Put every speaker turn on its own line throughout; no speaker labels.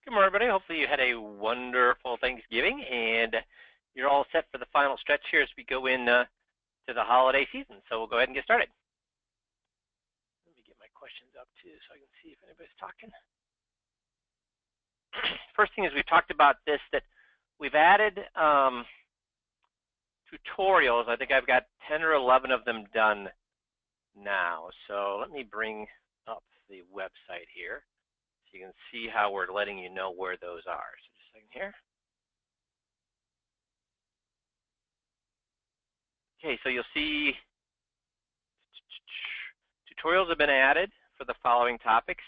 Good morning, everybody. Hopefully you had a wonderful Thanksgiving and you're all set for the final stretch here as we go in to the holiday season. So we'll go ahead and get started. Let me get my questions up too so I can see if anybody's talking. First thing is we've talked about this, that we've added tutorials. I think I've got 10 or 11 of them done now. So let me bring up the website here so you can see how we're letting you know where those are. So just a second here. Okay, so you'll see tutorials have been added for the following topics.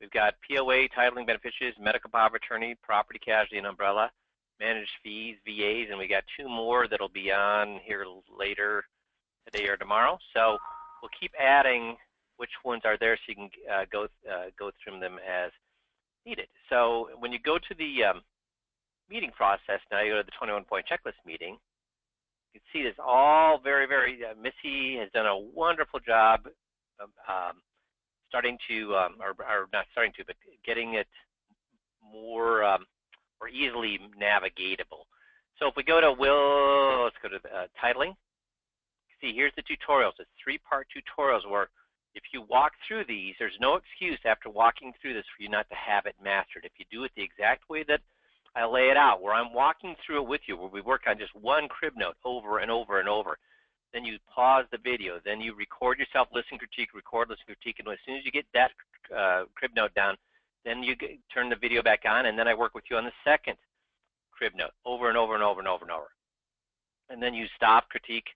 We've got POA, titling, beneficiaries, medical power of attorney, property casualty and umbrella, managed fees, VAs, and we got 2 more that'll be on here later today or tomorrow. So we'll keep adding which ones are there so you can go through them as needed. So when you go to the meeting process, now you go to the 21-point checklist meeting, you can see this all very, Missy has done a wonderful job of starting to, or not starting to, but getting it more easily navigatable. So if we go to let's go to titling. See, here's the tutorials. It's 3-part tutorials where if you walk through these, there's no excuse after walking through this for you not to have it mastered. If you do it the exact way that I lay it out, where I'm walking through it with you, where we work on just one crib note over and over and over, then you pause the video, then you record yourself, listen, critique, record, listen, critique, and as soon as you get that crib note down, then you turn the video back on, and then I work with you on the second crib note over and over and over and over and over. And then you stop, critique,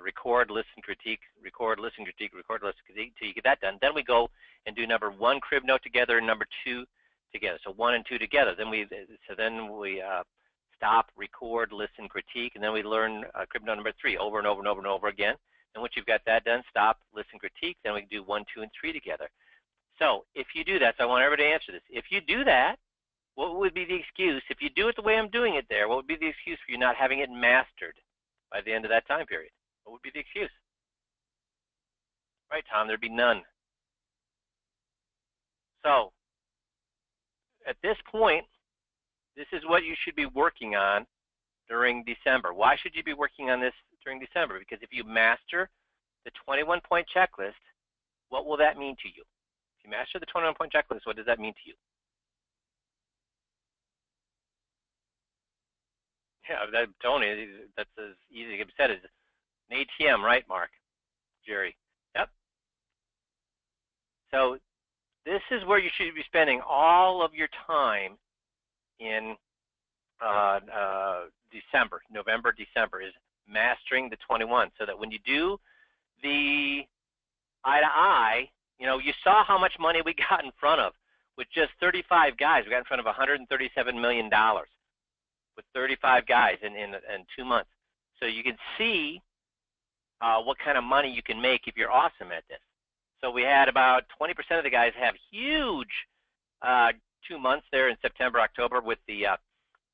record, listen, critique, record, listen, critique, record, listen, critique, until you get that done. Then we go and do number 1 crib note together and number 2 together. So 1 and 2 together. Then we stop, record, listen, critique, and then we learn crib note number 3 over and over and over and over again. And once you've got that done, stop, listen, critique, then we can do 1, 2, and 3 together. So if you do that, so I want everybody to answer this. If you do that, what would be the excuse? If you do it the way I'm doing it there, what would be the excuse for you not having it mastered by the end of that time period? What would be the excuse? Right, Tom, there'd be none. So at this point, this is what you should be working on during December. Why should you be working on this during December? Because if you master the 21-point checklist, what will that mean to you? If you master the 21-point checklist, what does that mean to you? Yeah, Tony, that's as easy to get said as an ATM, right, Mark? Jerry. Yep. So this is where you should be spending all of your time in December, November, December, is mastering the 21, so that when you do the eye-to-eye, you know, you saw how much money we got in front of with just 35 guys. We got in front of $137 million with 35 guys in 2 months. So you can see what kind of money you can make if you're awesome at this. So we had about 20% of the guys have huge 2 months there in September, October with the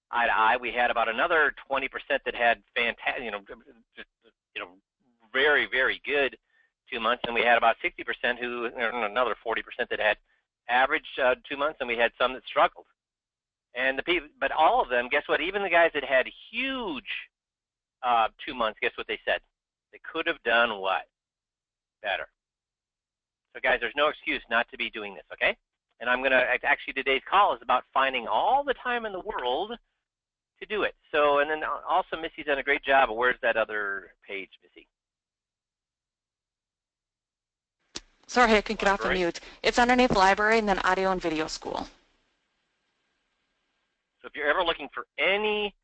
eye-to-eye. We had about another 20% that had fantastic, very, very good 2 months, and we had about 60% who, another 40% that had average 2 months, and we had some that struggled. And the people, but all of them, guess what? Even the guys that had huge 2 months, guess what they said? They could have done what? Better. So guys, there's no excuse not to be doing this, okay? And I'm going to, actually today's call is about finding all the time in the world to do it. So, and then also Missy's done a great job. Where's that other page, Missy?
Sorry, I couldn't get off of mute. It's underneath library and then audio and video school.
So if you're ever looking for any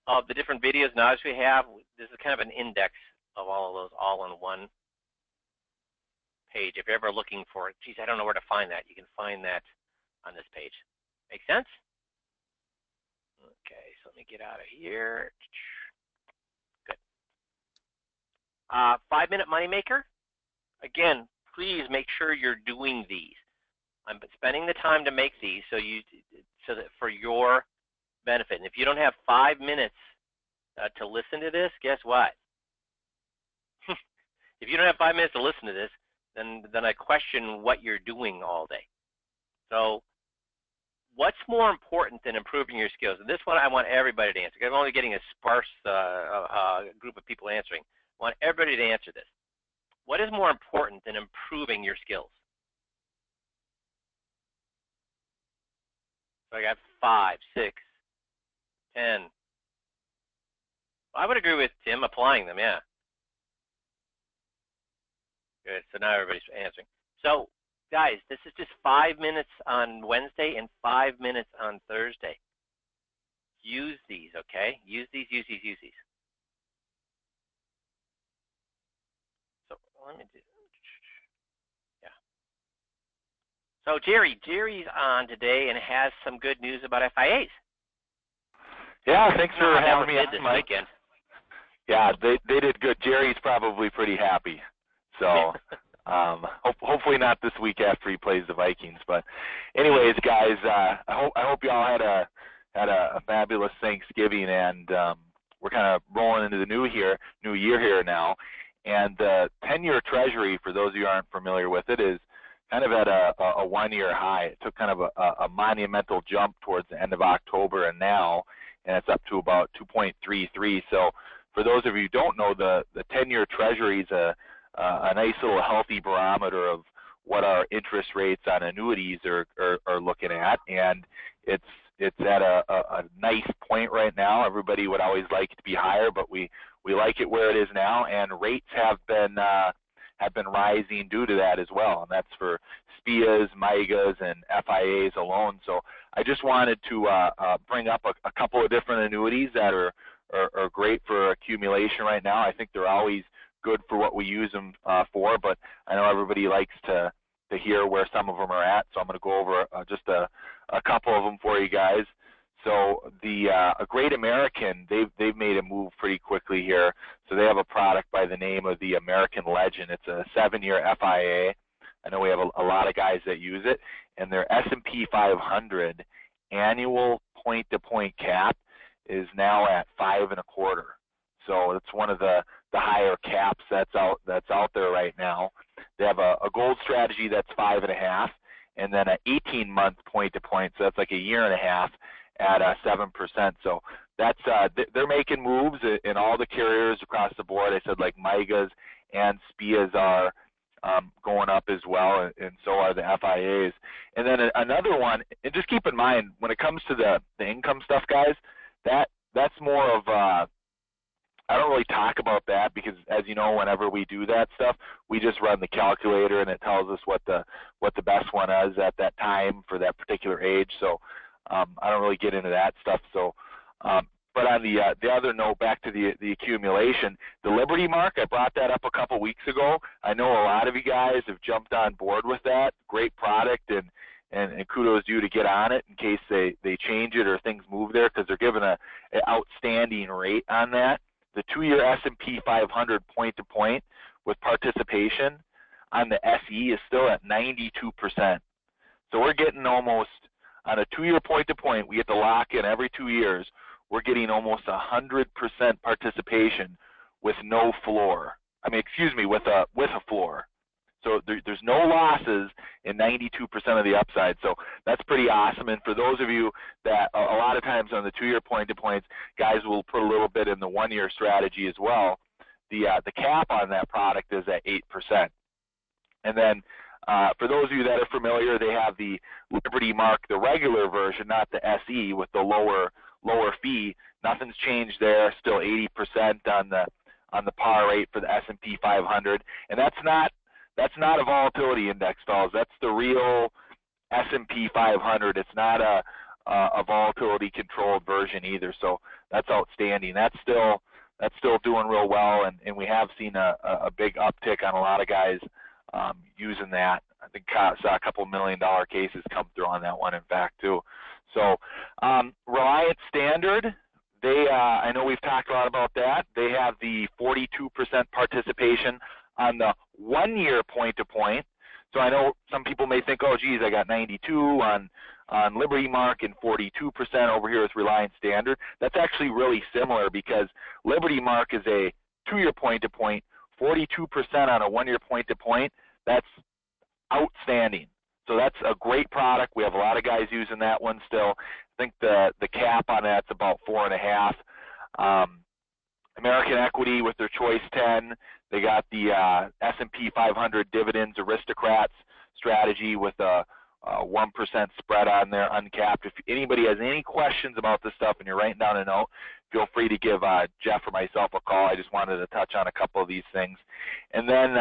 of the different videos and audios we have, this is kind of an index of all of those all in one page. If you're ever looking for it, geez, I don't know where to find that. You can find that on this page. Make sense? Okay, so let me get out of here. Good. 5-minute moneymaker. Again, please make sure you're doing these. I'm spending the time to make these so that for your benefit. And if you don't have 5 minutes to listen to this, guess what? If you don't have 5 minutes to listen to this, then I question what you're doing all day. So what's more important than improving your skills? And this one I want everybody to answer, because I'm only getting a sparse group of people answering. I want everybody to answer this. What is more important than improving your skills? So I got 5, 6, 10. I would agree with Tim, applying them, yeah. Good, so now everybody's answering. So guys, this is just 5 minutes on Wednesday and 5 minutes on Thursday. Use these, okay? Use these, use these, use these. So let me do, yeah. So Jerry's on today and has some good news about FIAs.
Yeah, thanks for having me on,
this
Mike.
Weekend.
Yeah, they did good. Jerry's probably pretty happy. So hopefully not this week after he plays the Vikings. But anyways, guys, I hope y'all had a fabulous Thanksgiving, and we're kind of rolling into the new year here now. And the 10-year Treasury, for those of you who aren't familiar with it, is kind of at a 1-year high. It took kind of a monumental jump towards the end of October and now, and it's up to about 2.33. So for those of you who don't know, the 10-year Treasury is a nice little healthy barometer of what our interest rates on annuities are looking at, and it's at a nice point right now. Everybody would always like it to be higher, but we like it where it is now, and rates have been rising due to that as well, and that's for SPIAs, MYGAs, and FIAs alone. So I just wanted to bring up a couple of different annuities that are great for accumulation right now. I think they're always good for what we use them for, but I know everybody likes to hear where some of them are at, so I'm going to go over just a couple of them for you guys. So the A Great American, they've made a move pretty quickly here. So they have a product by the name of the American Legend. It's a 7-year FIA. I know we have a lot of guys that use it, and their S&P 500 annual point-to-point cap is now at 5.25. So it's one of the higher caps that's out there right now. They have a gold strategy that's 5.5, and then an 18-month point-to-point. So that's like a year and a half at 7%. So that's they're making moves in all the carriers across the board. I said like MYGAs and SPIAs are going up as well, and so are the FIAs. And then another one, and just keep in mind when it comes to the income stuff, guys, that's more of I don't really talk about that because, as you know, whenever we do that stuff, we just run the calculator and it tells us what the best one is at that time for that particular age. So I don't really get into that stuff. So, but on the other note, back to the accumulation, the Liberty Mark, I brought that up a couple weeks ago. I know a lot of you guys have jumped on board with that. Great product, and kudos to you to get on it in case they change it or things move there, because they're giving an outstanding rate on that. The 2-year S&P 500 point-to-point with participation on the SE is still at 92%. So we're getting almost, on a 2-year point-to-point, we get to lock in every 2 years, we're getting almost 100% participation with no floor. I mean, excuse me, with a floor. So there's no losses in 92% of the upside. So that's pretty awesome. And for those of you that a lot of times on the 2-year point-to-points, guys will put a little bit in the 1-year strategy as well. The cap on that product is at 8%. And then for those of you that are familiar, they have the Liberty Mark, the regular version, not the SE with the lower fee. Nothing's changed there. Still 80% on the par rate for the S&P 500, and that's not a volatility index, fellas. That's the real S&P 500. It's not a volatility controlled version either. So that's outstanding. That's still doing real well, and we have seen a big uptick on a lot of guys using that. I think I saw a couple $1 million cases come through on that one, in fact, too. So Reliance Standard, I know we've talked a lot about that. They have the 42% participation on the 1-year point-to-point. So I know some people may think, oh, geez, I got 92 on Liberty Mark and 42% over here with Reliance Standard. That's actually really similar because Liberty Mark is a 2-year point-to-point, 42% on a 1-year point-to-point. That's outstanding. So that's a great product. We have a lot of guys using that one still. I think the cap on that's about 4.5. American Equity with their Choice 10. They got the S&P 500 Dividends Aristocrats strategy with a 1% spread on there, uncapped. If anybody has any questions about this stuff and you're writing down a note, feel free to give Jeff or myself a call. I just wanted to touch on a couple of these things. And then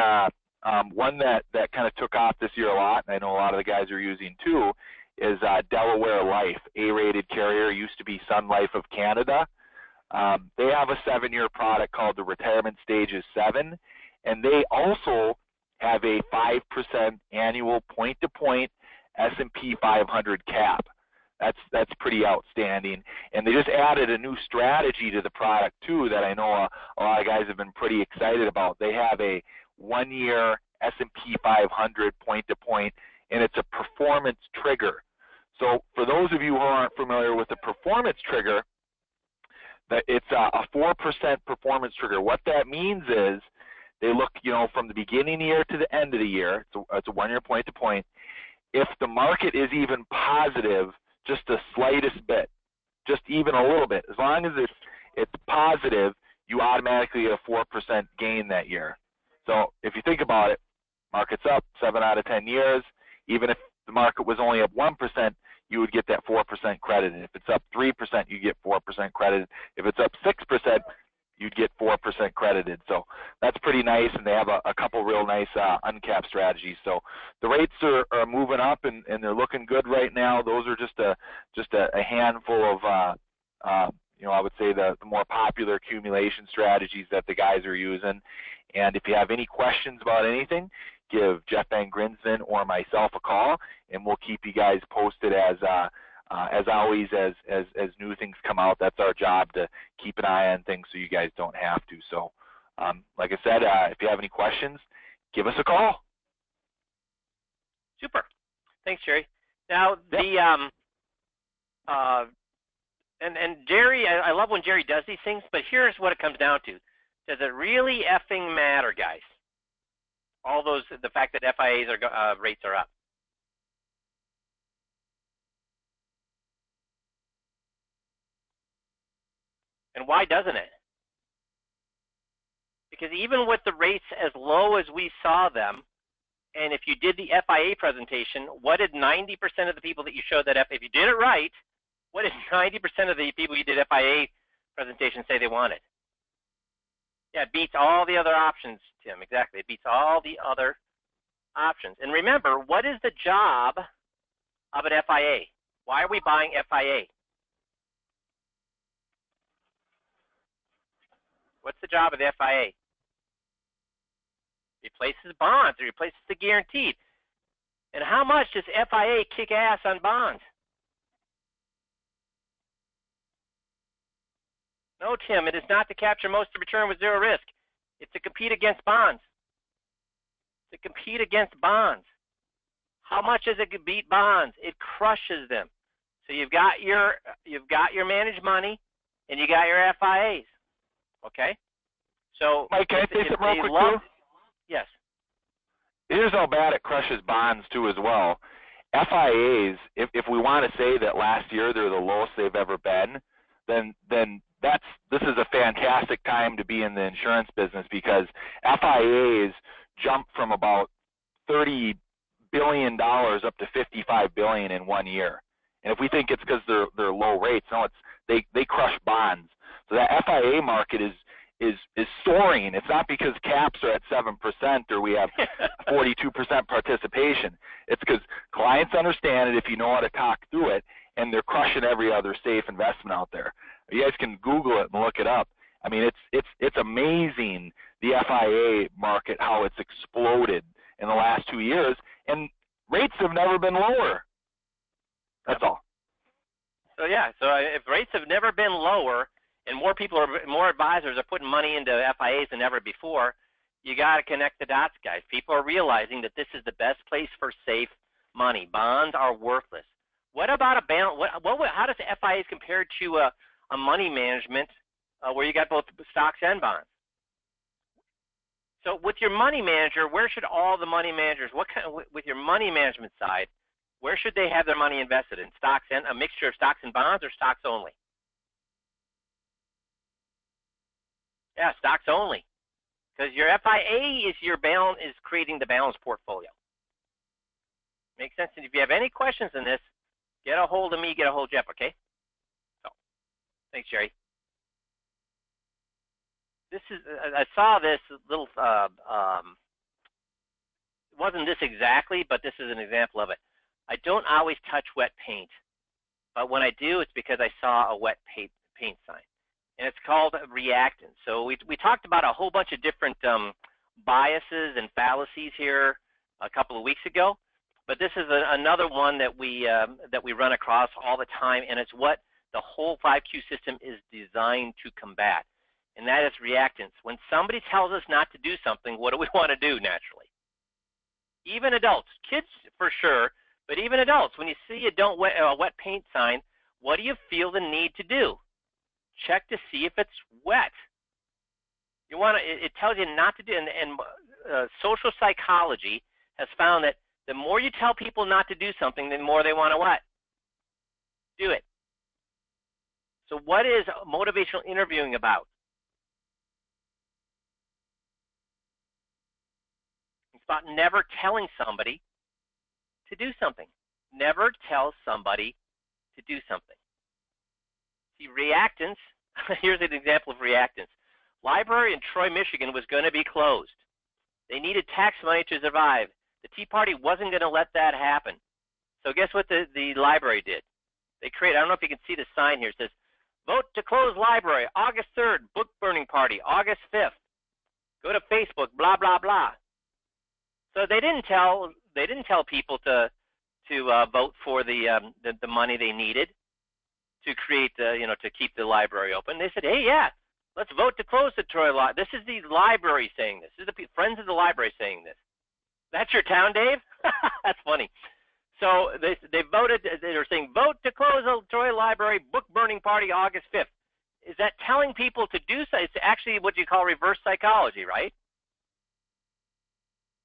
one that kind of took off this year a lot, and I know a lot of the guys are using too, is Delaware Life, A-rated carrier, used to be Sun Life of Canada. They have a 7-year product called the Retirement Stages 7, and they also have a 5% annual point-to-point S&P 500 cap. That's pretty outstanding. And they just added a new strategy to the product too that I know a lot of guys have been pretty excited about. They have a 1-year S&P 500 point-to-point, and it's a performance trigger. So for those of you who aren't familiar with the performance trigger, it's a 4% performance trigger. What that means is they look, from the beginning of the year to the end of the year. It's a 1-year point-to-point. If the market is even positive, just the slightest bit, just even a little bit, as long as it's positive, you automatically get a 4% gain that year. So if you think about it, market's up 7 out of 10 years. Even if the market was only up 1%, you would get that 4% credited. If it's up 3%, you get 4% credited. If it's up 6%, you'd get 4% credited. So that's pretty nice, and they have a couple real nice uncapped strategies. So the rates are moving up, and they're looking good right now. Those are just a handful of I would say the more popular accumulation strategies that the guys are using. And if you have any questions about anything, give Jeff Van Grinsven or myself a call, and we'll keep you guys posted as always as new things come out. That's our job, to keep an eye on things so you guys don't have to. So like I said, if you have any questions, give us a call.
Super. Thanks, Jerry. Now and Jerry, I love when Jerry does these things, but here's what it comes down to. Does it really effing matter, guys? The fact that FIAs rates are up. And why doesn't it? Because even with the rates as low as we saw them, and if you did the FIA presentation, what did 90% of the people that you showed that if you did it right, what did 90% of the people you did FIA presentation say they wanted? Yeah, it beats all the other options, Tim. Exactly. It beats all the other options. And remember, what is the job of an FIA? Why are we buying FIA? What's the job of the FIA? It replaces bonds. It replaces the guaranteed. And how much does FIA kick ass on bonds? No, Tim, it is not to capture most of the return with zero risk. It's to compete against bonds. To compete against bonds. How much does it beat bonds? It crushes them. So you've got your managed money, and you got your FIAs. Okay? So
Mike, can I say something real quick too?
Yes.
Here's how bad it crushes bonds too as well. FIAs, if we want to say that last year they're the lowest they've ever been, then this is a fantastic time to be in the insurance business, because FIAs jumped from about $30 billion up to $55 billion in 1 year. And if we think it's because they're low rates, no, they crush bonds. So that FIA market is soaring. It's not because caps are at 7% or we have 42% participation. It's because clients understand it if you know how to talk through it, and they're crushing every other safe investment out there. You guys can Google it and look it up. I mean, it's amazing, the FIA market, how it's exploded in the last 2 years, and rates have never been lower. That's all.
So yeah, so if rates have never been lower, and more advisors are putting money into FIAs than ever before, you got to connect the dots, guys. People are realizing that this is the best place for safe money. Bonds are worthless. What about a balance? How does FIAs compare to a money management where you got both stocks and bonds? So with your money manager, where should all the money managers, with your money management side, where should they have their money invested in? Stocks and a mixture of stocks and bonds, or stocks only? Yeah, stocks only. Because your FIA is creating the balanced portfolio. Makes sense? And if you have any questions on this, get a hold of me, get a hold of Jeff, okay? So, thanks, Jerry. This is, I saw this little, it wasn't this exactly, but this is an example of it. I don't always touch wet paint, but when I do, it's because I saw a wet paint sign. And it's called reactance. So we talked about a whole bunch of different biases and fallacies here a couple of weeks ago, but this is another one that we run across all the time, and it's what the whole 5Q system is designed to combat, and that is reactance. When somebody tells us not to do something, what do we want to do naturally? Even adults, kids for sure, but even adults, when you see a wet paint sign, what do you feel the need to do? Check to see if it's wet. You want to. It tells you not to do. And social psychology has found that the more you tell people not to do something, the more they want to what? Do it. So what is motivational interviewing about? It's about never telling somebody to do something. Never tell somebody to do something. See, reactance, here's an example of reactance. Library in Troy, Michigan was going to be closed. They needed tax money to survive. The Tea Party wasn't going to let that happen. So guess what the library did? They created, I don't know if you can see the sign here, it says, vote to close library, August 3rd, book burning party, August 5th. Go to Facebook, blah, blah, blah. So they didn't tell people to vote for the money they needed to create to keep the library open. They said, hey, yeah, let's vote to close the Troy Library. This is the library saying this. This is the friends of the library saying this. That's your town, Dave? That's funny. So they voted. They were saying vote to close the Troy Library, book burning party, August 5th. Is that telling people to do so? It's actually what you call reverse psychology, right?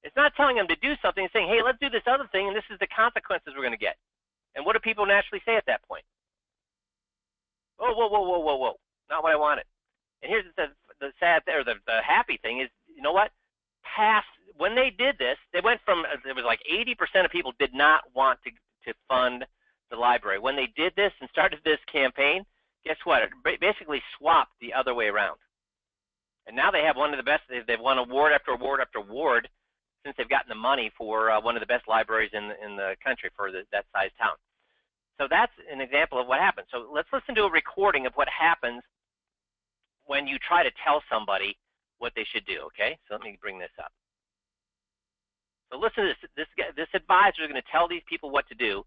It's not telling them to do something. It's saying, hey, let's do this other thing, and this is the consequences we're going to get. And what do people naturally say at that point? Oh, whoa, whoa, whoa, whoa, whoa. Not what I wanted. And here's the sad, or the happy thing is, you know what? When they did this, they went from, it was like 80% of people did not want to fund the library. When they did this and started this campaign, guess what? It basically swapped the other way around. And now they have one of the best, they've won award after award after award since they've gotten the money for one of the best libraries in the country for that size town. So that's an example of what happens. So let's listen to a recording of what happens when you try to tell somebody what they should do, okay? So let me bring this up. So listen to this. This advisor is going to tell these people what to do,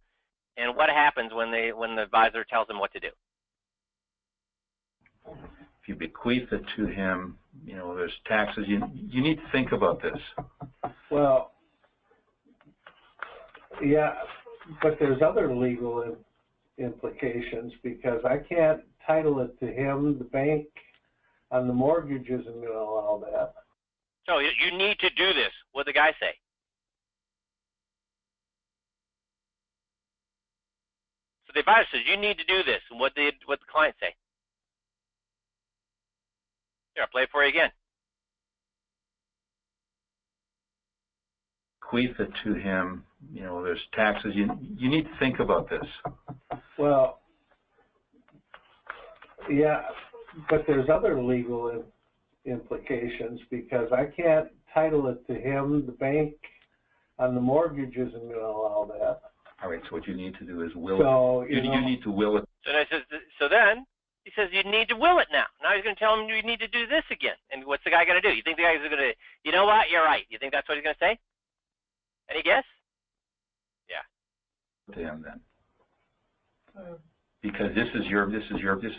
and what happens when the advisor tells them what to do.
If you bequeath it to him, there's taxes. You need to think about this.
Well, yeah, but there's other legal implications, because I can't title it to him. The bank on the mortgage isn't going to allow that.
So you need to do this. What did the guy say? So the advisor says you need to do this, and what did the client say? Here, I'll play it for you again.
Bequeath it to him. There's taxes. You need to think about this.
Well, yeah, but there's other legal implications, because I can't title it to him. The bank on the mortgage isn't going to allow that.
All right, so what you need to do is will
it.
You need to will it.
So then he says you need to will it now. Now he's going to tell him you need to do this again. And what's the guy going to do? You think the guy's going to, you know what, you're right. You think that's what he's going to say? Any guess? Yeah.
To him then. Because this is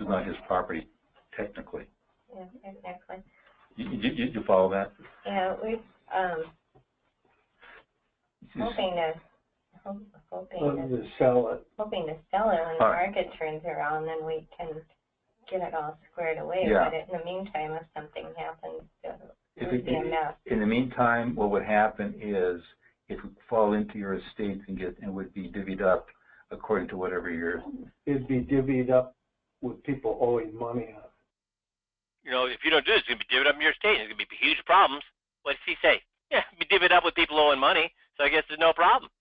not his property, technically.
Yeah, exactly.
You follow that?
Yeah, we've hoping to
sell it.
Hoping to sell it when the market turns around, then we can get it all squared away.
Yeah.
But in the meantime, if something happens to would be enough.
In the meantime, what would happen is it would fall into your estate and would be divvied up according to whatever your.
It'd be divvied up with people owing money on it.
You know, if you don't do it, it's going to be divvied up in your estate. It's going to be huge problems. What does he say? Yeah, be divvied up with people owing money, so I guess there's no problem.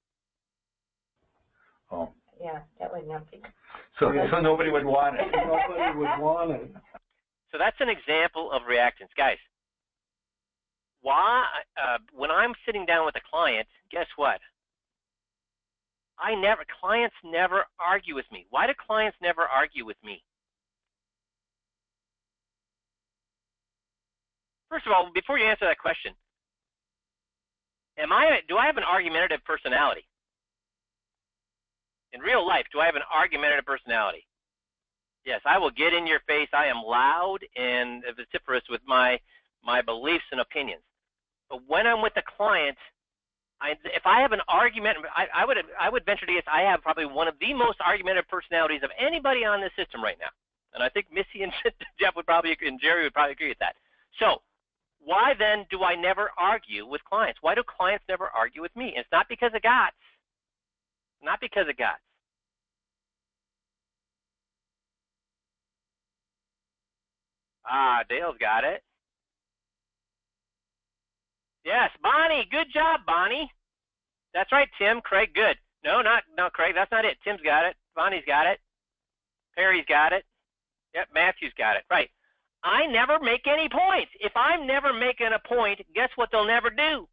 Oh.
Yeah, that would not be.
So nobody would want it.
Nobody would want it.
So that's an example of reactance. Guys, why, when I'm sitting down with a client, guess what? Clients never argue with me. Why do clients never argue with me? First of all, before you answer that question, do I have an argumentative personality? In real life, do I have an argumentative personality? Yes, I will get in your face. I am loud and vociferous with my beliefs and opinions. But when I'm with a client, if I have an argument, I would venture to guess I have probably one of the most argumentative personalities of anybody on this system right now. And I think Missy and Jeff would probably, and Jerry would probably agree with that. So why then do I never argue with clients? Why do clients never argue with me? And it's not because of guts. Not because of guts. Ah, Dale's got it. Yes, Bonnie, good job, Bonnie. That's right, Tim. Craig, good. No, Craig, that's not it. Tim's got it. Bonnie's got it. Perry's got it. Yep, Matthew's got it. Right. I never make any points. If I'm never making a point, guess what they'll never do?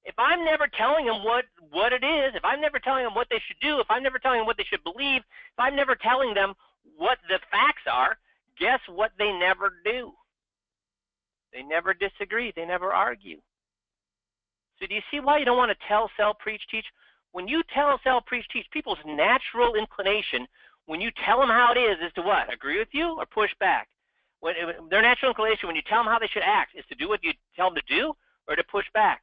If I'm never telling them what it is, if I'm never telling them what they should do, if I'm never telling them what they should believe, if I'm never telling them what the facts are, guess what they never do? They never disagree. They never argue. So do you see why you don't want to tell, sell, preach, teach? When you tell, sell, preach, teach, people's natural inclination, when you tell them how it is to what? Agree with you or push back? Their natural inclination, when you tell them how they should act, is to do what you tell them to do or to push back.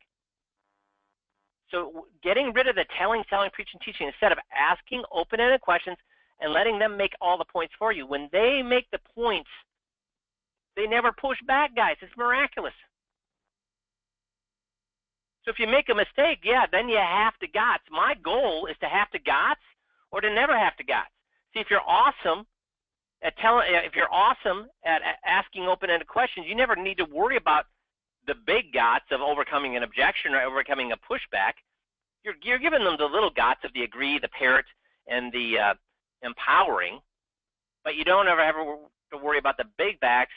So getting rid of the telling, selling, preaching, teaching, instead of asking open-ended questions and letting them make all the points for you. When they make the points, they never push back, guys. It's miraculous. So if you make a mistake, yeah, then you have to guts. My goal is to have to guts or to never have to guts. See, if you're awesome at asking open-ended questions, you never need to worry about the big guts of overcoming an objection or overcoming a pushback. You're giving them the little guts of the agree, the parrot, and the empowering, but you don't ever have to worry about the big guts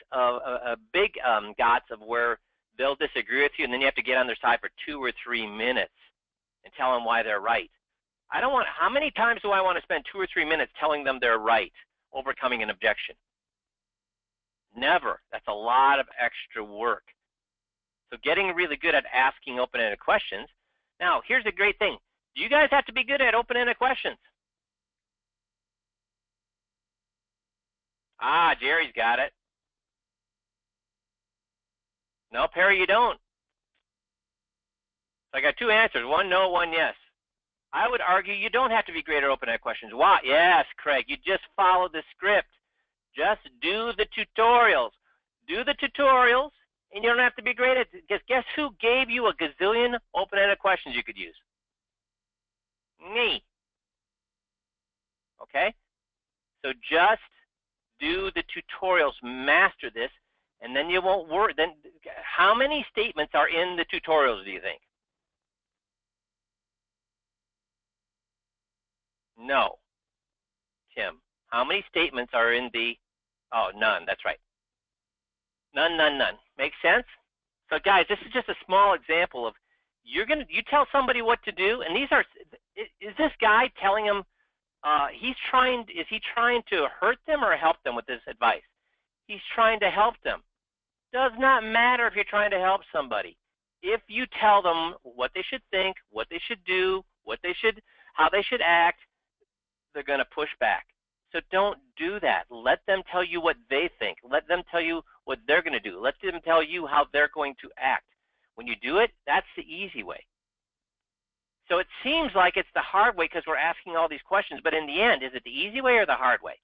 of where they'll disagree with you, and then you have to get on their side for 2 or 3 minutes and tell them why they're right. How many times do I want to spend 2 or 3 minutes telling them they're right, overcoming an objection? Never. That's a lot of extra work. So getting really good at asking open-ended questions. Now, here's a great thing. You guys have to be good at open-ended questions. Ah, Jerry's got it. No, Perry, you don't. So I got 2 answers, 1 no, 1 yes. I would argue you don't have to be great at open-ended questions. Why? Yes, Craig, you just follow the script. Just do the tutorials. Do the tutorials, and you don't have to be great at it. Because guess who gave you a gazillion open-ended questions you could use? Me. Okay? So just do the tutorials, master this, and then you won't worry. Then, how many statements are in the tutorials, do you think? No. Tim, how many statements are in the, oh, none, that's right. None. Make sense? So guys, this is just a small example of, you tell somebody what to do, and is this guy telling him, is he trying to hurt them or help them with this advice? He's trying to help them. Does not matter if you're trying to help somebody. If you tell them what they should think, what they should do, how they should act, they're going to push back. So don't do that. Let them tell you what they think. Let them tell you what they're going to do. Let them tell you how they're going to act. When you do it, that's the easy way. So it seems like it's the hard way because we're asking all these questions, but in the end, is it the easy way or the hard way?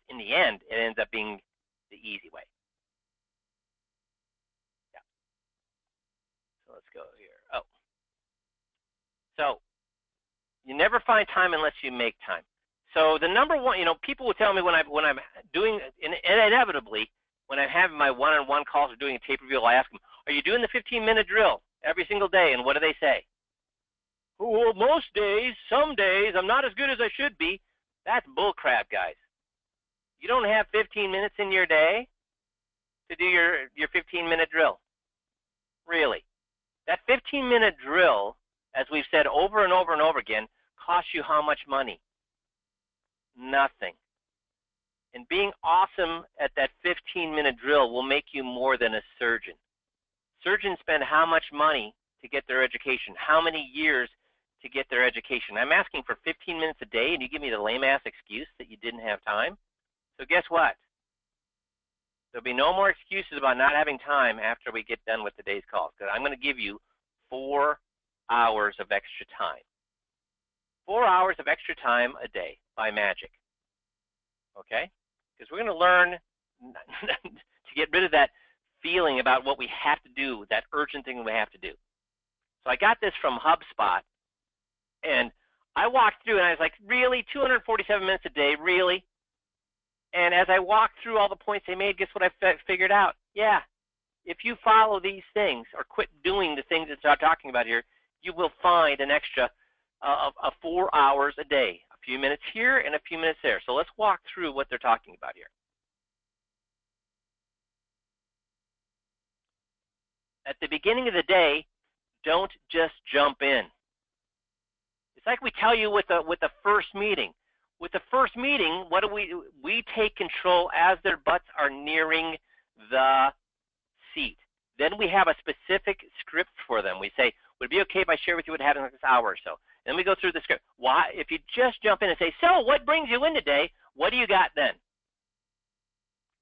In the end, it ends up being the easy way. let's go here. Oh. So you never find time unless you make time. So the number one, people will tell me when I'm doing, and inevitably, when I'm having my one-on-one calls or doing a tape review, I ask them, are you doing the 15-minute drill every single day? And what do they say? Well, most days, some days, I'm not as good as I should be. That's bull crap, guys. You don't have 15 minutes in your day to do your 15-minute drill. Really. That 15-minute drill, as we've said over and over and over again, costs you how much money? Nothing. And being awesome at that 15-minute drill will make you more than a surgeon. Surgeons spend how much money to get their education? How many years to get their education? I'm asking for 15 minutes a day, and you give me the lame-ass excuse that you didn't have time? So guess what? There'll be no more excuses about not having time after we get done with today's call, because I'm going to give you 4 hours of extra time. 4 hours of extra time a day by magic. Okay? Because we're going to learn to get rid of that feeling about what we have to do, that urgent thing we have to do. So I got this from HubSpot, and I walked through and I was like, really? 247 minutes a day? Really? And as I walked through all the points they made, guess what I figured out? Yeah, if you follow these things or quit doing the things that I'm talking about here, you will find an extra of 4 hours a day, a few minutes here and a few minutes there. So let's walk through what they're talking about here. At the beginning of the day, don't just jump in. It's like we tell you with the first meeting. With the first meeting, what do we take control as their butts are nearing the seat. Then we have a specific script for them. We say, would it be okay if I share with you what happened in this hour or so? Then we go through the script. Why? If you just jump in and say, so what brings you in today? What do you got then?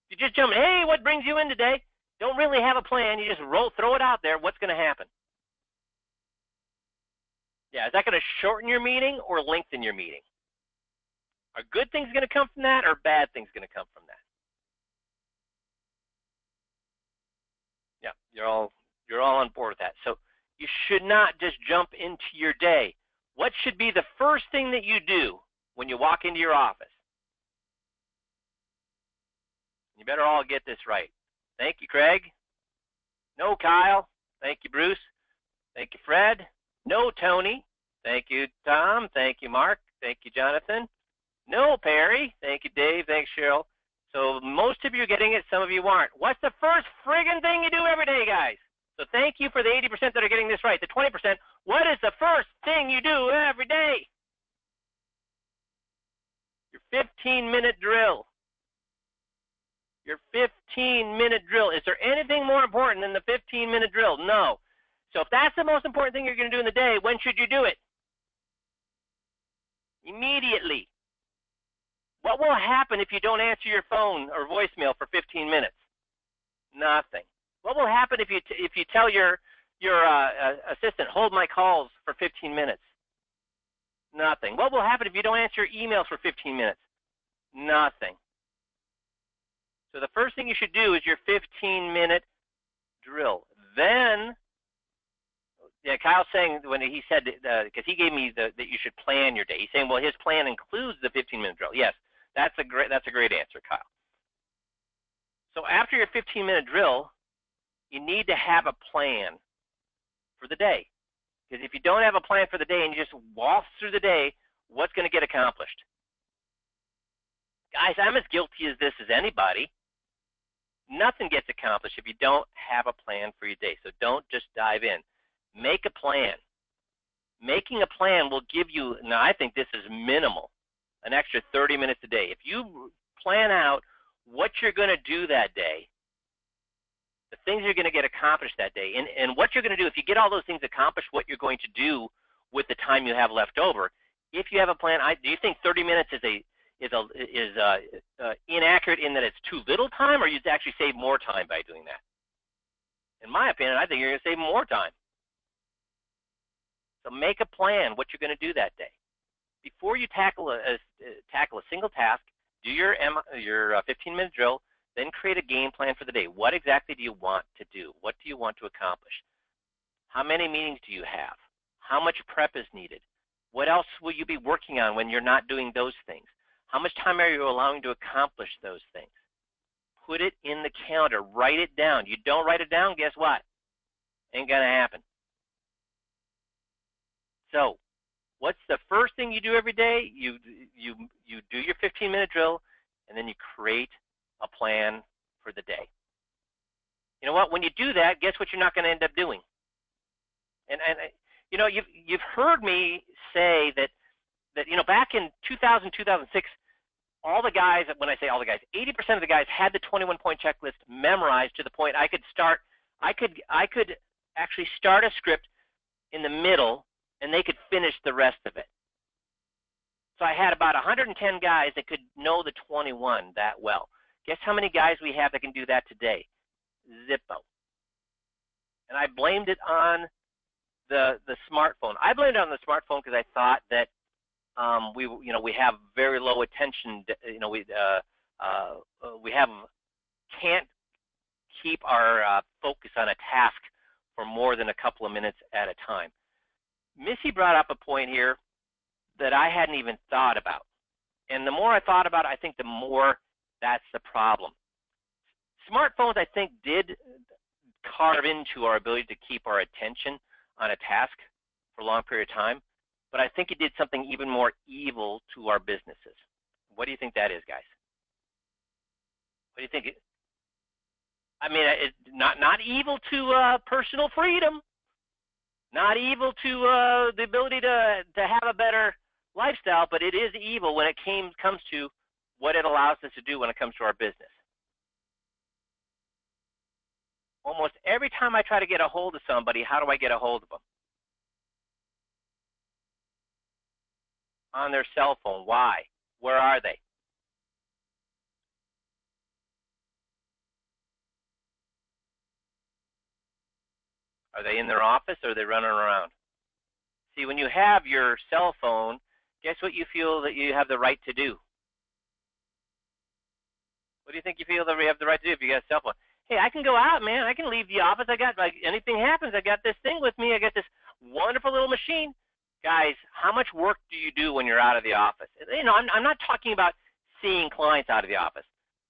If you just jump in, hey, what brings you in today? Don't really have a plan. You just throw it out there. What's going to happen? Yeah, is that going to shorten your meeting or lengthen your meeting? Are good things going to come from that or bad things going to come from that? Yeah, you're all on board with that. So you should not just jump into your day. What should be the first thing that you do when you walk into your office? You better all get this right. Thank you, Craig. No, Kyle. Thank you, Bruce. Thank you, Fred. No, Tony. Thank you, Tom. Thank you, Mark. Thank you, Jonathan. No, Perry. Thank you, Dave. Thanks, Cheryl. So most of you are getting it. Some of you aren't. What's the first friggin' thing you do every day, guys? So thank you for the 80% that are getting this right. The 20%, what is the first thing you do every day? Your 15-minute drill. Your 15-minute drill. Is there anything more important than the 15-minute drill? No. So if that's the most important thing you're going to do in the day, when should you do it? Immediately. What will happen if you don't answer your phone or voicemail for 15 minutes? Nothing. What will happen if you tell your assistant, hold my calls for 15 minutes? Nothing. What will happen if you don't answer your emails for 15 minutes? Nothing. So the first thing you should do is your 15-minute drill. Then, yeah, Kyle's saying when he said, because he gave me that you should plan your day. He's saying, well, his plan includes the 15-minute drill. Yes, that's a great answer, Kyle. So after your 15-minute drill, you need to have a plan for the day. Because if you don't have a plan for the day and you just waltz through the day, what's going to get accomplished? Guys, I'm as guilty as this as anybody. Nothing gets accomplished if you don't have a plan for your day. So don't just dive in. Make a plan. Making a plan will give you, now I think this is minimal, an extra 30 minutes a day. If you plan out what you're going to do that day, the things you're going to get accomplished that day, and what you're going to do, if you get all those things accomplished, what you're going to do with the time you have left over. If you have a plan, do you think 30 minutes is inaccurate in that it's too little time, or you'd actually save more time by doing that? In my opinion, I think you're going to save more time. So make a plan what you're going to do that day. Before you tackle a single task, do your 15-minute drill, then create a game plan for the day. What exactly do you want to do? What do you want to accomplish? How many meetings do you have? How much prep is needed? What else will you be working on when you're not doing those things? How much time are you allowing to accomplish those things? Put it in the calendar. Write it down. You don't write it down, guess what? Ain't going to happen. So what's the first thing you do every day? You do your 15-minute drill, and then you create a plan for the day. You know what? When you do that, guess what you're not going to end up doing? And you know, you've heard me say that you know, back in 2000, 2006, all the guys, when I say all the guys, 80% of the guys had the 21-point checklist memorized to the point I could actually start a script in the middle and they could finish the rest of it. So I had about 110 guys that could know the 21 that well. Guess how many guys we have that can do that today? Zippo. And I blamed it on the smartphone. I blamed it on the smartphone because I thought that we have very low attention. Can't keep our focus on a task for more than a couple of minutes at a time. Missy brought up a point here that I hadn't even thought about. And the more I thought about it, I think the more that's the problem. Smartphones, I think, did carve into our ability to keep our attention on a task for a long period of time, but I think it did something even more evil to our businesses. What do you think that is, guys? What do you think? I mean, it's not evil to personal freedom, not evil to the ability to have a better lifestyle, but it is evil when it comes to what it allows us to do when it comes to our business. Almost every time I try to get a hold of somebody, how do I get a hold of them? On their cell phone. Why? Where are they? Are they in their office or are they running around? See, when you have your cell phone, guess what you feel that you have the right to do? What do you think you feel that we have the right to do if you got a cell phone? Hey, I can go out, man. I can leave the office. I got, like, anything happens, I got this thing with me. I got this wonderful little machine. Guys, how much work do you do when you're out of the office? You know, I'm not talking about seeing clients out of the office.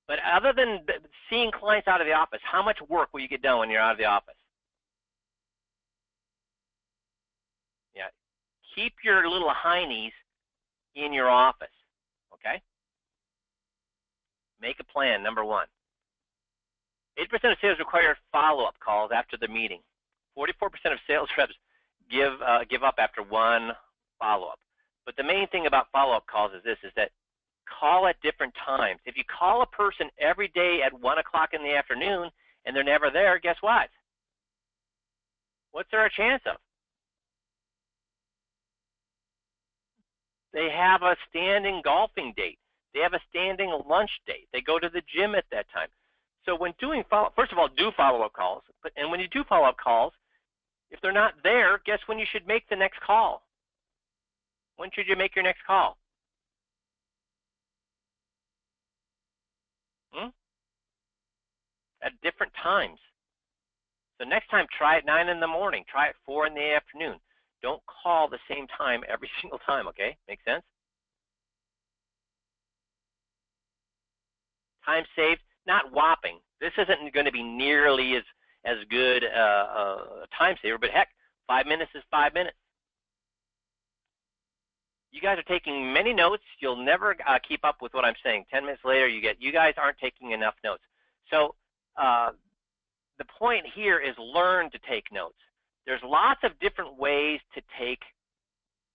But other than seeing clients out of the office, how much work will you get done when you're out of the office? Yeah. Keep your little heinies in your office, okay? Make a plan, number one. 8% of sales require follow-up calls after the meeting. 44% of sales reps give up after one follow-up. But the main thing about follow-up calls is this, is that call at different times. If you call a person every day at 1 o'clock in the afternoon and they're never there, guess what? What's there a chance of? They have a standing golfing date. They have a standing lunch date. They go to the gym at that time. So when doing follow-up, first of all, do follow-up calls. And when you do follow-up calls, if they're not there, guess when you should make the next call? When should you make your next call? At different times. So next time, try at 9 in the morning. Try at 4 in the afternoon. Don't call the same time every single time, okay? Make sense? Time saved, not whopping. This isn't going to be nearly as good a time saver, but heck, 5 minutes is 5 minutes. You guys are taking many notes. You'll never keep up with what I'm saying. 10 minutes later, you guys aren't taking enough notes. So the point here is learn to take notes. There's lots of different ways to take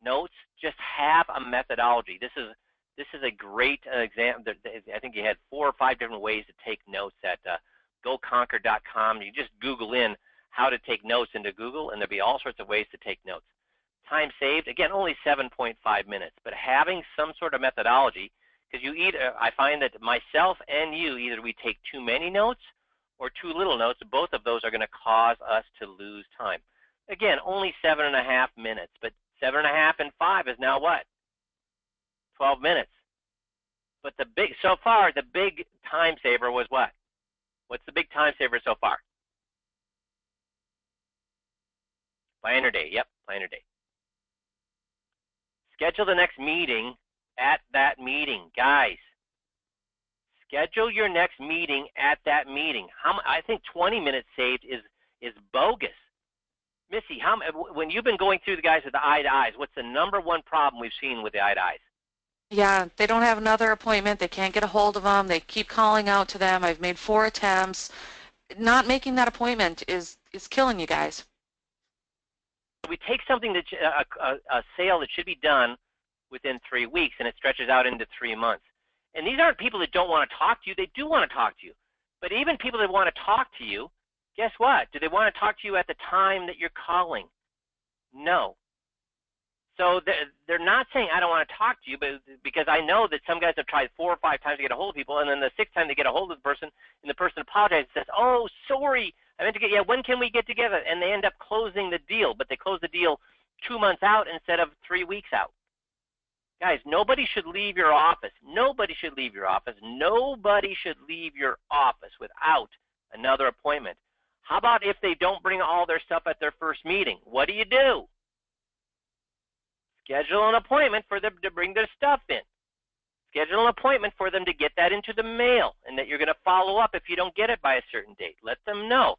notes. Just have a methodology. This is a great example. I think you had 4 or 5 different ways to take notes at GoConquer.com. You just Google in how to take notes into Google, and there'll be all sorts of ways to take notes. Time saved, again, only 7.5 minutes, but having some sort of methodology, because I find that myself and you, either we take too many notes or too little notes. Both of those are going to cause us to lose time. Again, only 7.5 minutes, but 7.5 and 5 is now what? 12 minutes. But so far, the big time saver was what? What's the big time saver so far? Planner day, yep, planner day. Schedule the next meeting at that meeting. Guys, schedule your next meeting at that meeting. I think 20 minutes saved is bogus. Missy, when you've been going through the guys with the eye to eyes, what's the #1 problem we've seen with the eye to eyes?
Yeah, they don't have another appointment. They can't get a hold of them. They keep calling out to them. I've made 4 attempts. Not making that appointment is killing you guys.
We take something that a sale that should be done within 3 weeks, and it stretches out into 3 months. And these aren't people that don't want to talk to you. They do want to talk to you. But even people that want to talk to you, guess what? Do they want to talk to you at the time that you're calling? No. So they're not saying, I don't want to talk to you, but because I know that some guys have tried 4 or 5 times to get a hold of people, and then the 6th time they get a hold of the person, and the person apologizes and says, oh, sorry, I meant to get, yeah, when can we get together? And they end up closing the deal, but they close the deal 2 months out instead of 3 weeks out. Guys, nobody should leave your office. Nobody should leave your office. Nobody should leave your office without another appointment. How about if they don't bring all their stuff at their first meeting? What do? Schedule an appointment for them to bring their stuff in. Schedule an appointment for them to get that into the mail, and that you're going to follow up if you don't get it by a certain date. Let them know.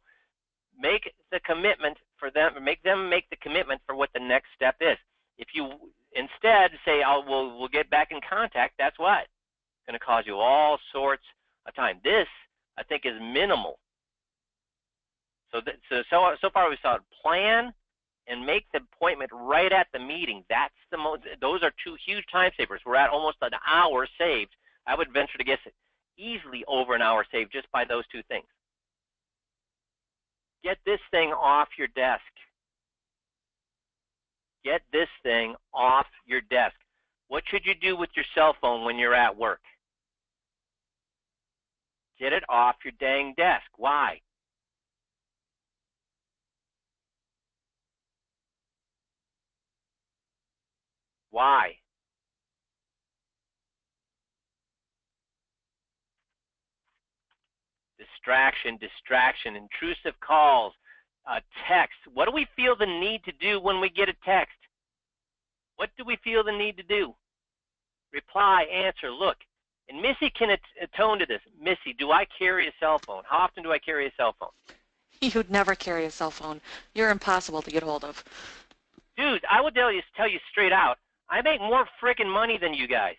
Make the commitment for them, or make them make the commitment for what the next step is. If you instead say, oh, we'll get back in contact, that's what? It's going to cause you all sorts of time. This, I think, is minimal. So far we saw plan and make the appointment right at the meeting. That's the most. Those are 2 huge time savers. We're at almost an hour saved. I would venture to guess it easily over an hour saved just by those 2 things. Get this thing off your desk. Get this thing off your desk. What should you do with your cell phone when you're at work? Get it off your dang desk. Why? Why? Distraction, intrusive calls, text. What do we feel the need to do when we get a text? What do we feel the need to do? Reply, answer, look. And Missy can atone to this. Missy, do I carry a cell phone? How often do I carry a cell phone?
You'd never carry a cell phone. You're impossible to get hold of.
Dude, I will tell you straight out, I make more freaking money than you guys.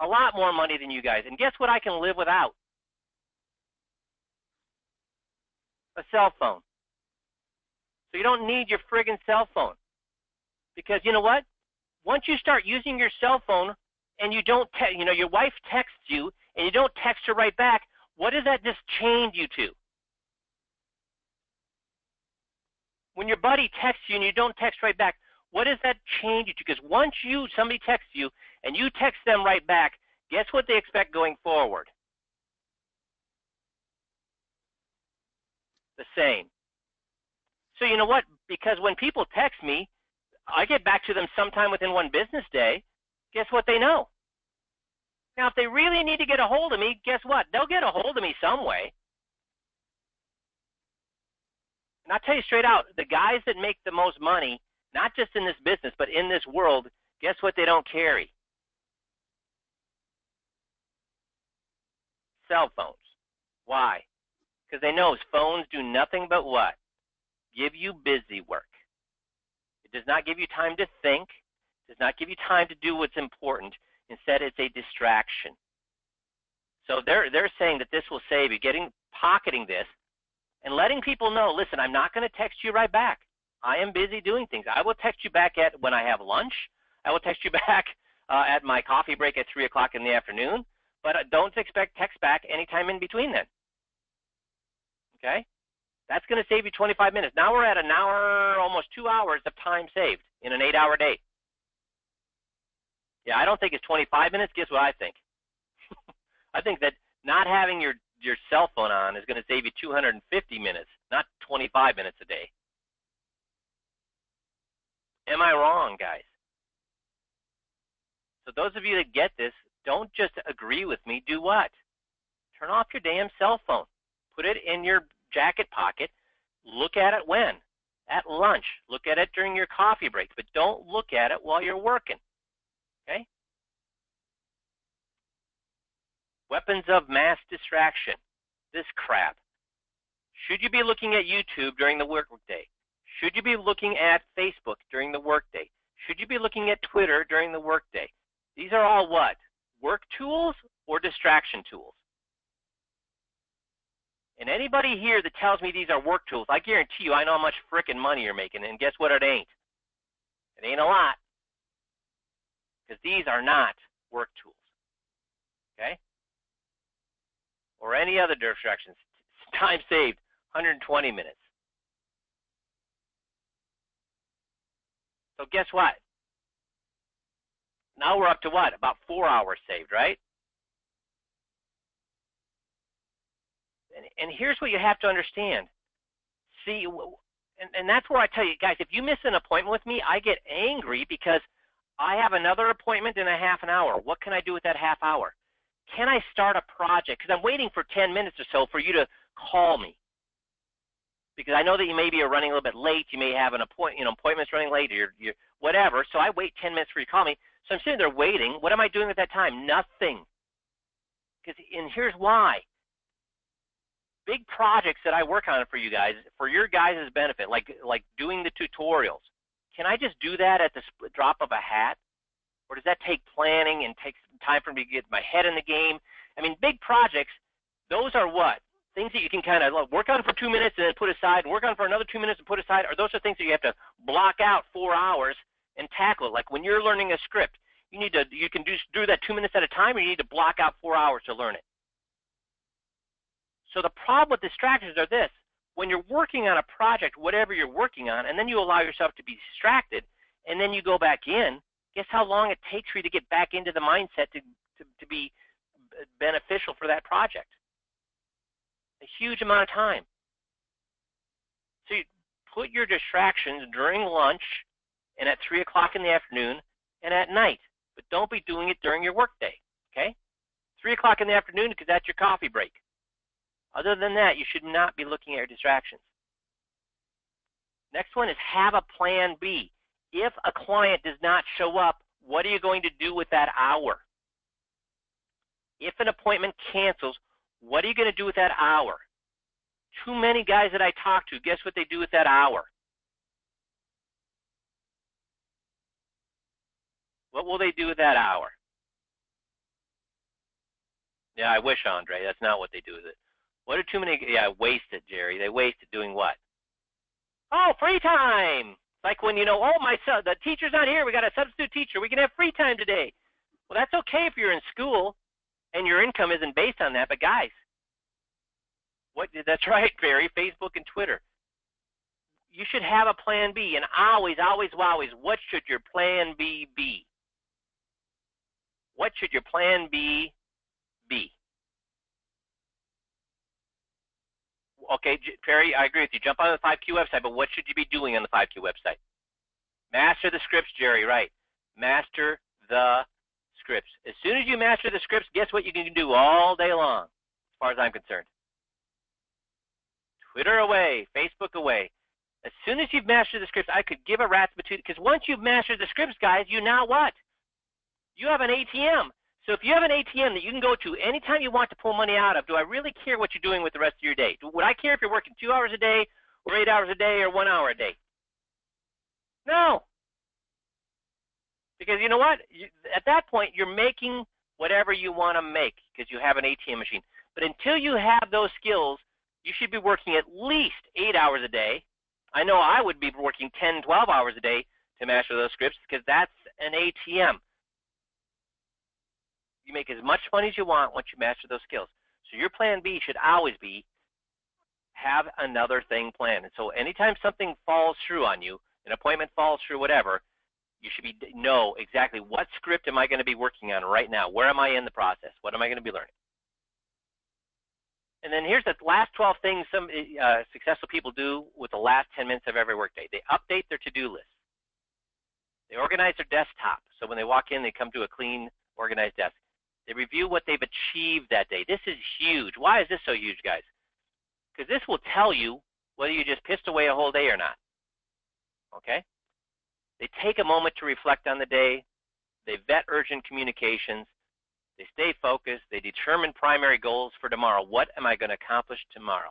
A lot more money than you guys. And guess what I can live without? A cell phone. So you don't need your friggin' cell phone. Because you know what? Once you start using your cell phone and you don't, your wife texts you and you don't text her right back, what does that just change you to? When your buddy texts you and you don't text right back, what does that change you to? Because once somebody texts you and you text them right back, guess what they expect going forward? The same. So you know what? Because when people text me, I get back to them sometime within 1 business day. Guess what they know? Now, if they really need to get a hold of me, guess what? They'll get a hold of me some way. And I'll tell you straight out, the guys that make the most money, not just in this business, but in this world, guess what they don't carry? Cell phones. Why? Because they know phones do nothing but what? Give you busy work. It does not give you time to think. It does not give you time to do what's important. Instead, it's a distraction. So they're saying that this will save you, pocketing this and letting people know, listen, I'm not going to text you right back. I am busy doing things. I will text you back when I have lunch. I will text you back at my coffee break at 3 o'clock in the afternoon. But don't expect text back anytime in between then. Okay? That's going to save you 25 minutes. Now we're at an hour, almost 2 hours of time saved in an 8-hour day. Yeah, I don't think it's 25 minutes. Guess what I think? I think that not having your cell phone on is going to save you 250 minutes, not 25 minutes a day. Am I wrong, guys? So those of you that get this, don't just agree with me. Do what? Turn off your damn cell phone. Put it in your jacket pocket. Look at it when? at lunch. Look at it during your coffee breaks, but don't look at it while you're working, okay? Weapons of mass distraction, this crap. Should you be looking at YouTube during the workday? Should you be looking at Facebook during the workday? Should you be looking at Twitter during the workday? These are all what? Work tools or distraction tools? And anybody here that tells me these are work tools, I guarantee you I know how much frickin' money you're making, and guess what? It ain't. It ain't a lot. Because these are not work tools. Okay? Or any other distractions. Time saved, 120 minutes. So guess what? Now we're up to what? About 4 hours saved, right? And here's what you have to understand. See, and that's where I tell you, guys, if you miss an appointment with me, I get angry because I have another appointment in a half an hour. What can I do with that half hour? Can I start a project? Because I'm waiting for 10 minutes or so for you to call me. Because I know that you maybe are running a little bit late. You may have an appointments running late, or you're whatever. So I wait 10 minutes for you to call me. So I'm sitting there waiting. What am I doing at that time? Nothing. And here's why. Big projects that I work on for you guys, for your guys' benefit, like doing the tutorials. Can I just do that at the drop of a hat? Or does that take planning and take some time for me to get my head in the game? I mean, big projects, those are what? Things that you can kind of work on for 2 minutes and then put aside, and work on for another 2 minutes and put aside, or those are things that you have to block out 4 hours and tackle it. Like when you're learning a script, you can do that 2 minutes at a time, or you need to block out 4 hours to learn it. So the problem with distractions are this: when you're working on a project, whatever you're working on, and then you allow yourself to be distracted, and then you go back in, guess how long it takes for you to get back into the mindset to be beneficial for that project? A huge amount of time. So you put your distractions during lunch and at 3 o'clock in the afternoon and at night, but don't be doing it during your workday, okay? 3 o'clock in the afternoon because that's your coffee break. Other than that, you should not be looking at your distractions. Next one is have a plan B. If a client does not show up, what are you going to do with that hour? If an appointment cancels, what are you going to do with that hour? Too many guys that I talk to, guess what they do with that hour? What will they do with that hour? Yeah, I wish, Andre. That's not what they do with it. What are too many? Yeah, waste it, Jerry. They waste it doing what? Oh, free time. Like when oh, my son, the teacher's not here. We got a substitute teacher. We can have free time today. Well, that's okay if you're in school and your income isn't based on that. But guys, that's right, Barry. Facebook and Twitter. You should have a plan B. And always, what should your plan B be? What should your plan B be? Okay, Perry, I agree with you. Jump on the 5Q website, but what should you be doing on the 5Q website? Master the scripts, Jerry, right. Master the scripts. As soon as you master the scripts, guess what you can do all day long, as far as I'm concerned? Twitter away, Facebook away. As soon as you've mastered the scripts, I could give a rat's patootie, because once you've mastered the scripts, guys, you now what? You have an ATM. So if you have an ATM that you can go to anytime you want to pull money out of, do I really care what you're doing with the rest of your day? Would I care if you're working 2 hours a day or 8 hours a day or 1 hour a day? No. Because you know what? At that point, you're making whatever you want to make because you have an ATM machine. But until you have those skills, you should be working at least 8 hours a day. I know I would be working 10, 12 hours a day to master those scripts because that's an ATM. You make as much money as you want once you master those skills. So your plan B should always be have another thing planned. And so anytime something falls through on you, an appointment falls through, whatever, you should know exactly what script am I going to be working on right now? Where am I in the process? What am I going to be learning? And then here's the last 12 things some successful people do with the last 10 minutes of every workday. They update their to-do list. They organize their desktop. So when they walk in, they come to a clean, organized desk. They review what they've achieved that day. This is huge. Why is this so huge, guys? Because this will tell you whether you just pissed away a whole day or not. okay? They take a moment to reflect on the day. They vet urgent communications. They stay focused. They determine primary goals for tomorrow. What am I going to accomplish tomorrow?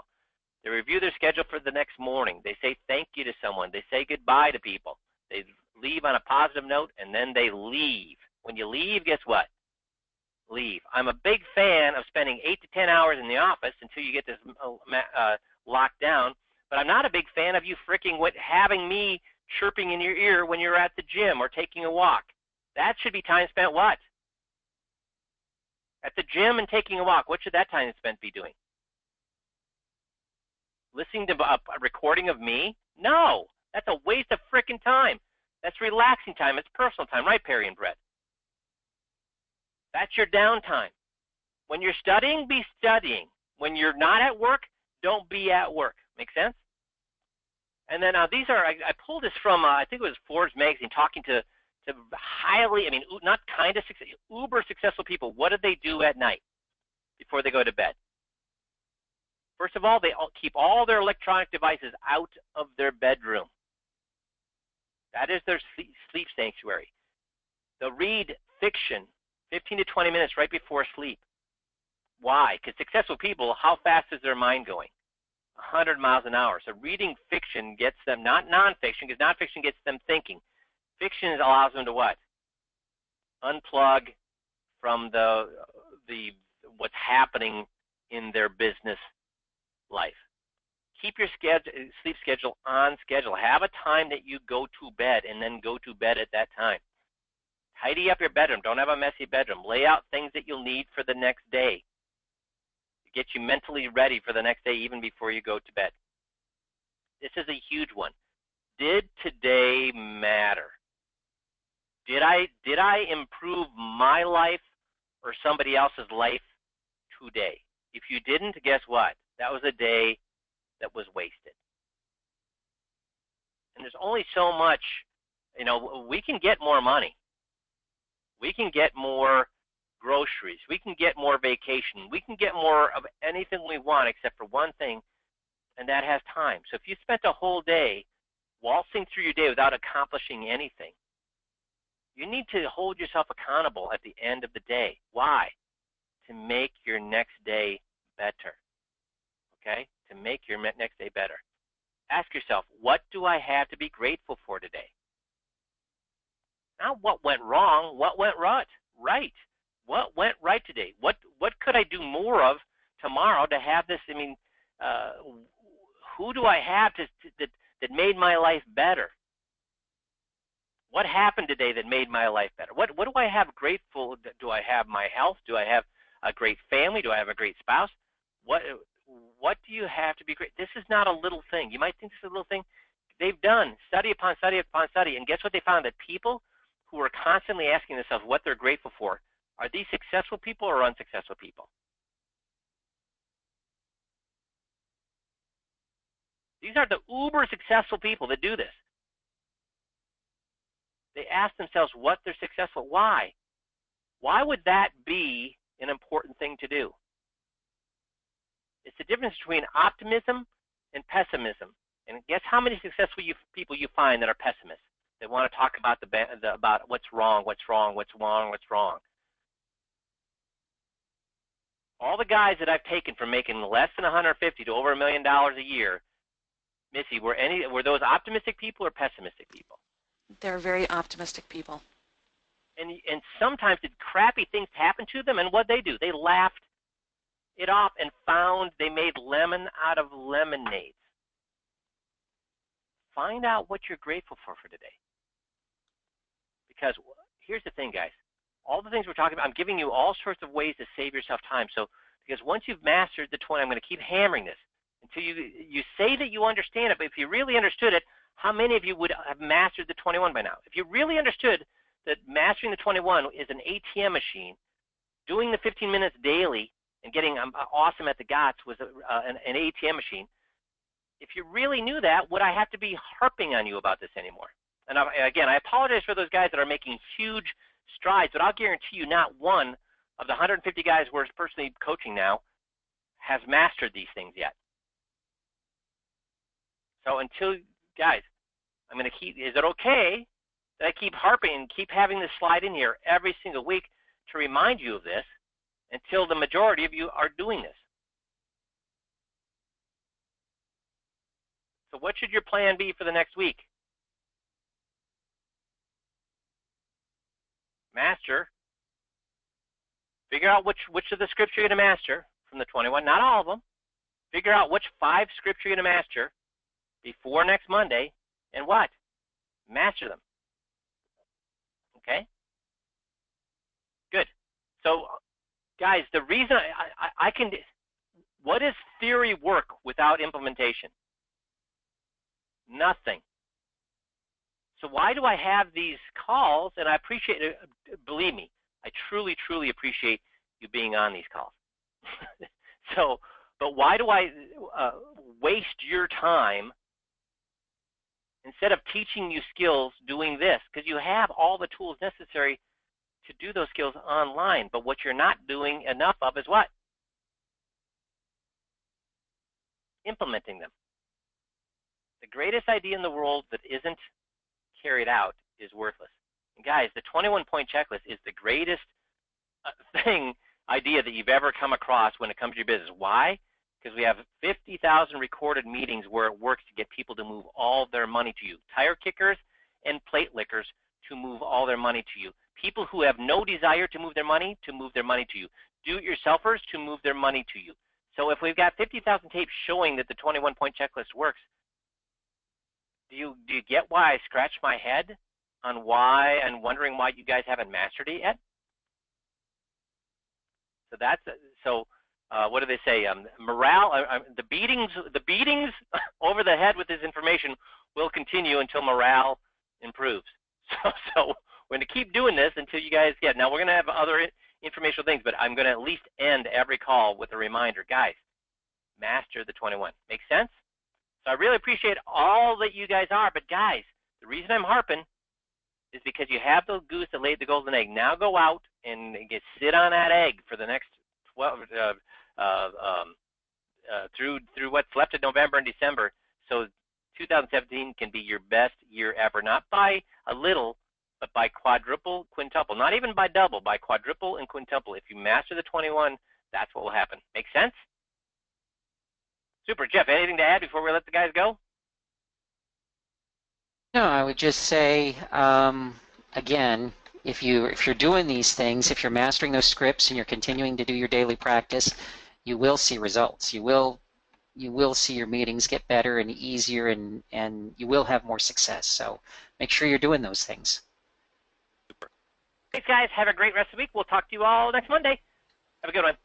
They review their schedule for the next morning. They say thank you to someone. They say goodbye to people. They leave on a positive note, and then they leave. When you leave, guess what? Leave. I'm a big fan of spending 8 to 10 hours in the office until you get this locked down, but I'm not a big fan of you freaking having me chirping in your ear when you're at the gym or taking a walk. That should be time spent what? At the gym and taking a walk. What should that time spent be doing? Listening to a recording of me? No, that's a waste of freaking time. That's relaxing time. It's personal time, right, Perry and Brett? That's your downtime. When you're studying, be studying. When you're not at work, don't be at work. Make sense? And then these are, I pulled this from, I think it was Forbes magazine, talking to highly, not kind of, uber successful people. What do they do at night before they go to bed? First of all, they keep all their electronic devices out of their bedroom. That is their sleep sanctuary. They'll read fiction 15 to 20 minutes right before sleep. Why? Because successful people, how fast is their mind going? 100 miles an hour. So reading fiction gets them, not nonfiction, because nonfiction gets them thinking. Fiction allows them to what? Unplug from the what's happening in their business life. Keep your sleep schedule on schedule. Have a time that you go to bed and then go to bed at that time. Tidy up your bedroom. Don't have a messy bedroom. Lay out things that you'll need for the next day. Get you mentally ready for the next day even before you go to bed. This is a huge one. Did today matter? Did I improve my life or somebody else's life today? If you didn't, guess what? That was a day that was wasted. And there's only so much, we can get more money. We can get more groceries. We can get more vacation. We can get more of anything we want except for one thing, and that has time. So if you spent a whole day waltzing through your day without accomplishing anything, you need to hold yourself accountable at the end of the day. Why? To make your next day better. Okay? To make your next day better. Ask yourself, what do I have to be grateful for today? Not what went wrong, what went right. What went right today? What could I do more of tomorrow to have this? Who do I have that made my life better? What happened today that made my life better? What do I have grateful? Do I have my health? Do I have a great family? Do I have a great spouse? What do you have to be great? This is not a little thing. You might think this is a little thing. They've done study upon study upon study, and guess what they found? That people who are constantly asking themselves what they're grateful for, are these successful people or unsuccessful people? These are the uber successful people that do this. They ask themselves what they're successful. Why? Why would that be an important thing to do? It's the difference between optimism and pessimism. And guess how many successful people you find that are pessimists? They want to talk about about what's wrong, what's wrong, what's wrong, what's wrong. All the guys that I've taken from making less than $150 to over $1 million a year, Missy, were those optimistic people or pessimistic people?
They're very optimistic people.
And sometimes did crappy things happen to them, and what'd they do? They laughed it off and found they made lemon out of lemonade. Find out what you're grateful for today. Because here's the thing, guys. All the things we're talking about, I'm giving you all sorts of ways to save yourself time. So, because once you've mastered the 20, I'm going to keep hammering this until you say that you understand it. But if you really understood it, how many of you would have mastered the 21 by now? If you really understood that mastering the 21 is an ATM machine, doing the 15 minutes daily and getting awesome at the GOTS was an ATM machine. If you really knew that, would I have to be harping on you about this anymore? And again, I apologize for those guys that are making huge strides, but I'll guarantee you not one of the 150 guys we're personally coaching now has mastered these things yet. So guys, I'm going to keep, is it okay that I keep harping and keep having this slide in here every single week to remind you of this until the majority of you are doing this? So what should your plan be for the next week? Master. Figure out which of the scripts you're going to master from the 21, not all of them. Figure out which 5 scripts you're going to master before next Monday, and what? Master them. Okay? Good. So, guys, the reason I can, what does theory work without implementation? Nothing. So why do I have these calls? And I appreciate it. Believe me, I truly, truly appreciate you being on these calls. So, but why do I waste your time instead of teaching you skills doing this? Because you have all the tools necessary to do those skills online. But what you're not doing enough of is what? Implementing them. The greatest idea in the world that isn't carried out is worthless. And guys, the 21-point checklist is the greatest idea that you've ever come across when it comes to your business. Why? Because we have 50,000 recorded meetings where it works to get people to move all their money to you. Tire kickers and plate lickers to move all their money to you. People who have no desire to move their money to you. Do-it-yourselfers to move their money to you. So if we've got 50,000 tapes showing that the 21-point checklist works, do you get why I scratch my head on why and wondering why you guys haven't mastered it yet? So that's what do they say? Morale, the beatings over the head with this information will continue until morale improves. So we're going to keep doing this until you guys get. Now we're going to have other informational things, but I'm going to at least end every call with a reminder, guys. Master the 21. Make sense? So I really appreciate all that you guys are, but guys, the reason I'm harping is because you have the goose that laid the golden egg. Now go out and sit on that egg for the next 12 through what's left of November and December, so 2017 can be your best year ever, not by a little, but by quadruple, quintuple, not even by double, by quadruple and quintuple. If you master the 21, that's what will happen. Make sense? Super. Jeff, anything to add before we let the guys go?
No, I would just say, again, if you're doing these things, if you're mastering those scripts and you're continuing to do your daily practice, you will see results. You will see your meetings get better and easier, and you will have more success. So make sure you're doing those things.
Super. Thanks, guys. Have a great rest of the week. We'll talk to you all next Monday. Have a good one.